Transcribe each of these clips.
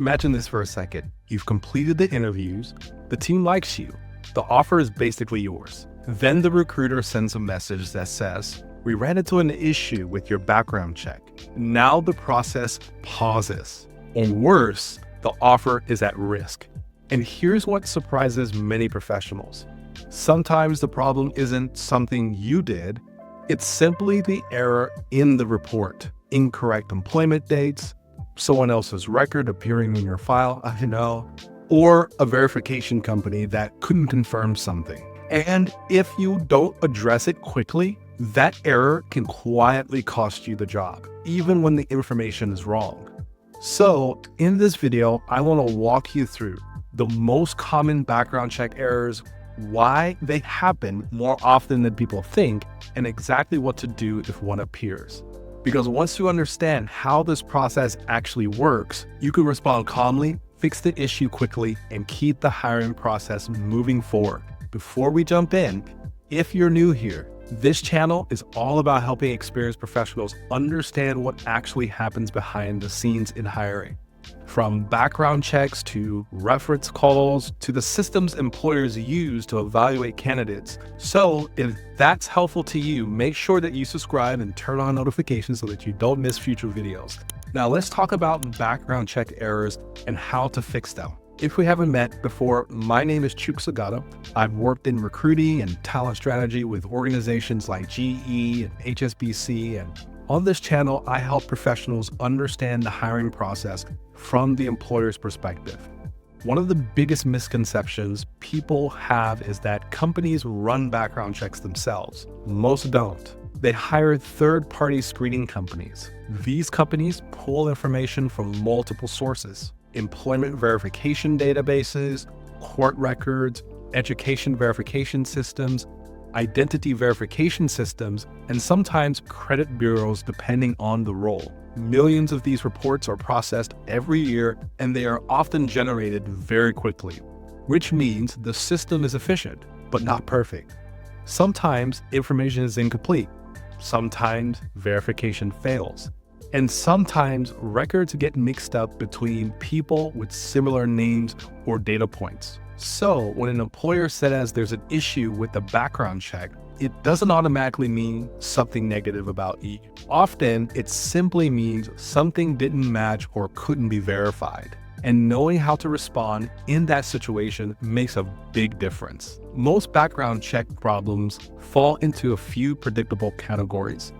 Imagine this for a second. You've completed the interviews, the team likes you, the offer is basically yours. Then the recruiter sends a message that says, "We ran into an issue with your background check." Now the process pauses. Or worse, the offer is at risk. And here's what surprises many professionals. Sometimes the problem isn't something you did, it's simply the error in the report. Incorrect employment dates, someone else's record appearing in your file, or a verification company that couldn't confirm something. And if you don't address it quickly, that error can quietly cost you the job, even when the information is wrong. So in this video, I want to walk you through the most common background check errors, why they happen more often than people think, and exactly what to do if one appears. Because once you understand how this process actually works, you can respond calmly, fix the issue quickly, and keep the hiring process moving forward. Before we jump in, if you're new here, this channel is all about helping experienced professionals understand what actually happens behind the scenes in hiring. From background checks to reference calls to the systems employers use to evaluate candidates. So if that's helpful to you, make sure that you subscribe and turn on notifications so that you don't miss future videos. Now let's talk about background check errors and how to fix them. If we haven't met before, my name is Chuks Agada. I've worked in recruiting and talent strategy with organizations like GE and HSBC, and on this channel, I help professionals understand the hiring process from the employer's perspective. One of the biggest misconceptions people have is that companies run background checks themselves. Most don't. They hire third-party screening companies. These companies pull information from multiple sources: employment verification databases, court records, education verification systems, identity verification systems, and sometimes credit bureaus depending on the role. Millions of these reports are processed every year, and they are often generated very quickly, which means the system is efficient, but not perfect. Sometimes information is incomplete, sometimes verification fails, and sometimes records get mixed up between people with similar names or data points. So when an employer says there's an issue with the background check, it doesn't automatically mean something negative about you. Often, it simply means something didn't match or couldn't be verified. And knowing how to respond in that situation makes a big difference. Most background check problems fall into a few predictable categories.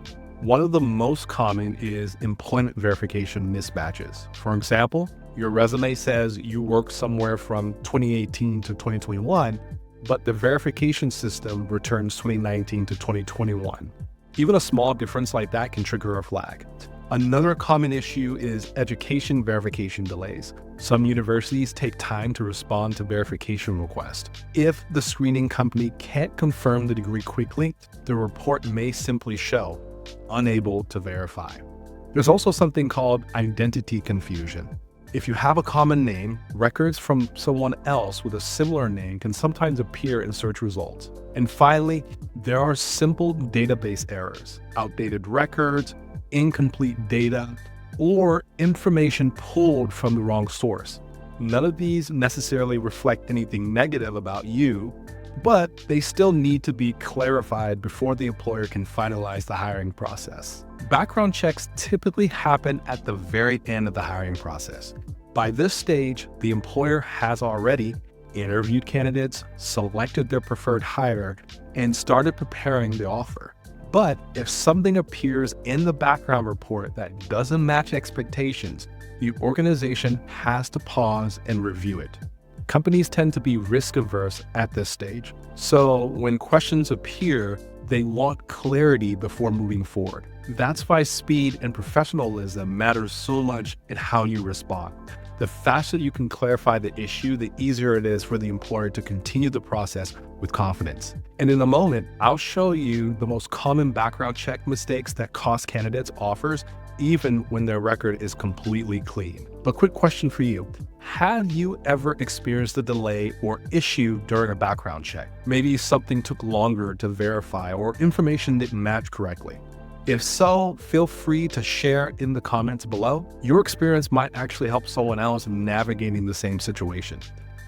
One of the most common is employment verification mismatches. For example, your resume says you worked somewhere from 2018 to 2021, but the verification system returns 2019 to 2021. Even a small difference like that can trigger a flag. Another common issue is education verification delays. Some universities take time to respond to verification requests. If the screening company can't confirm the degree quickly, the report may simply show unable to verify. There's also something called identity confusion. If you have a common name, records from someone else with a similar name can sometimes appear in search results. And finally, there are simple database errors, outdated records, incomplete data, or information pulled from the wrong source. None of these necessarily reflect anything negative about you, but they still need to be clarified before the employer can finalize the hiring process. Background checks typically happen at the very end of the hiring process. By this stage, the employer has already interviewed candidates, selected their preferred hire, and started preparing the offer. But if something appears in the background report that doesn't match expectations, the organization has to pause and review it. Companies tend to be risk-averse at this stage, so when questions appear, they want clarity before moving forward. That's why speed and professionalism matters so much in how you respond. The faster you can clarify the issue, the easier it is for the employer to continue the process with confidence. And in a moment, I'll show you the most common background check mistakes that cost candidates offers, even when their record is completely clean. But quick question for you. Have you ever experienced a delay or issue during a background check? Maybe something took longer to verify or information didn't match correctly. If so, feel free to share in the comments below. Your experience might actually help someone else navigating the same situation.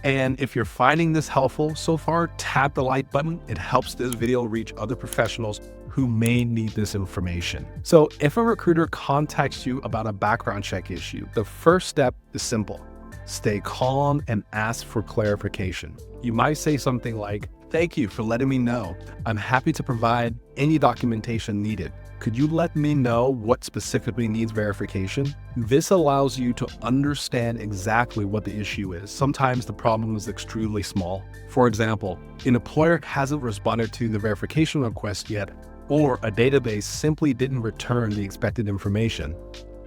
And if you're finding this helpful so far, tap the like button. It helps this video reach other professionals who may need this information. So if a recruiter contacts you about a background check issue, the first step is simple. Stay calm and ask for clarification. You might say something like, "Thank you for letting me know. I'm happy to provide any documentation needed. Could you let me know what specifically needs verification?" This allows you to understand exactly what the issue is. Sometimes the problem is extremely small. For example, an employer hasn't responded to the verification request yet, or a database simply didn't return the expected information.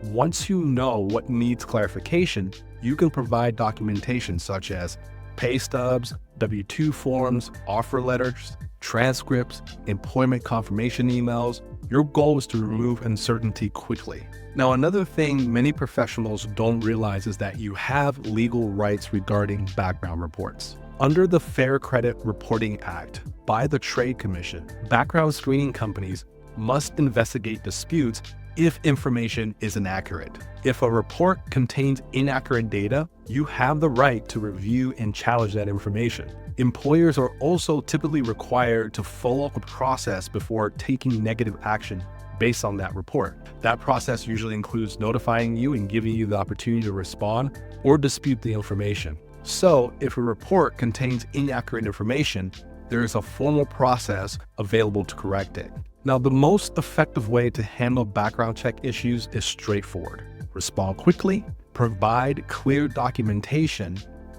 Once you know what needs clarification, you can provide documentation such as pay stubs, W-2 forms, offer letters, transcripts, employment confirmation emails. Your goal is to remove uncertainty quickly. Now, another thing many professionals don't realize is that you have legal rights regarding background reports. Under the Fair Credit Reporting Act by the Trade Commission, background screening companies must investigate disputes if information is inaccurate. If a report contains inaccurate data, you have the right to review and challenge that information. Employers are also typically required to follow up a process before taking negative action based on that report. That process usually includes notifying you and giving you the opportunity to respond or dispute the information. So if a report contains inaccurate information, there is a formal process available to correct it. Now, the most effective way to handle background check issues is straightforward. Respond quickly, provide clear documentation,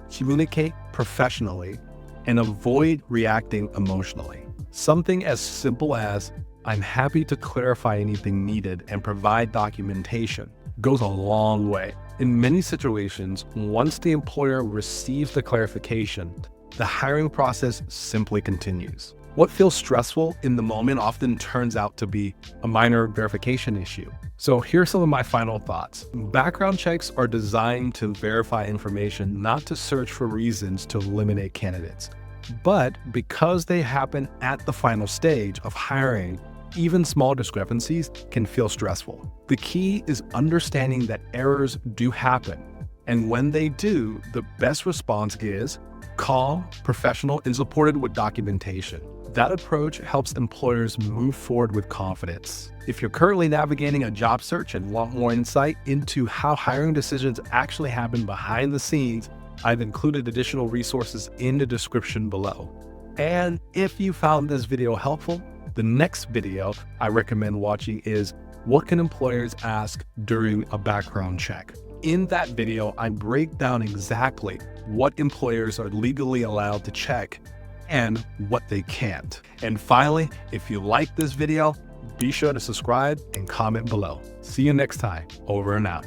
communicate professionally, and avoid reacting emotionally. Something as simple as, "I'm happy to clarify anything needed and provide documentation," goes a long way. In many situations, once the employer receives the clarification, the hiring process simply continues. What feels stressful in the moment often turns out to be a minor verification issue. So here's some of my final thoughts. Background checks are designed to verify information, not to search for reasons to eliminate candidates. But because they happen at the final stage of hiring, even small discrepancies can feel stressful. The key is understanding that errors do happen. And when they do, the best response is calm, professional, and supported with documentation. That approach helps employers move forward with confidence. If you're currently navigating a job search and want more insight into how hiring decisions actually happen behind the scenes, I've included additional resources in the description below. And if you found this video helpful, the next video I recommend watching is "What can employers ask during a background check?" In that video, I break down exactly what employers are legally allowed to check and what they can't. And finally, if you like this video, be sure to subscribe and comment below. See you next time. Over and out.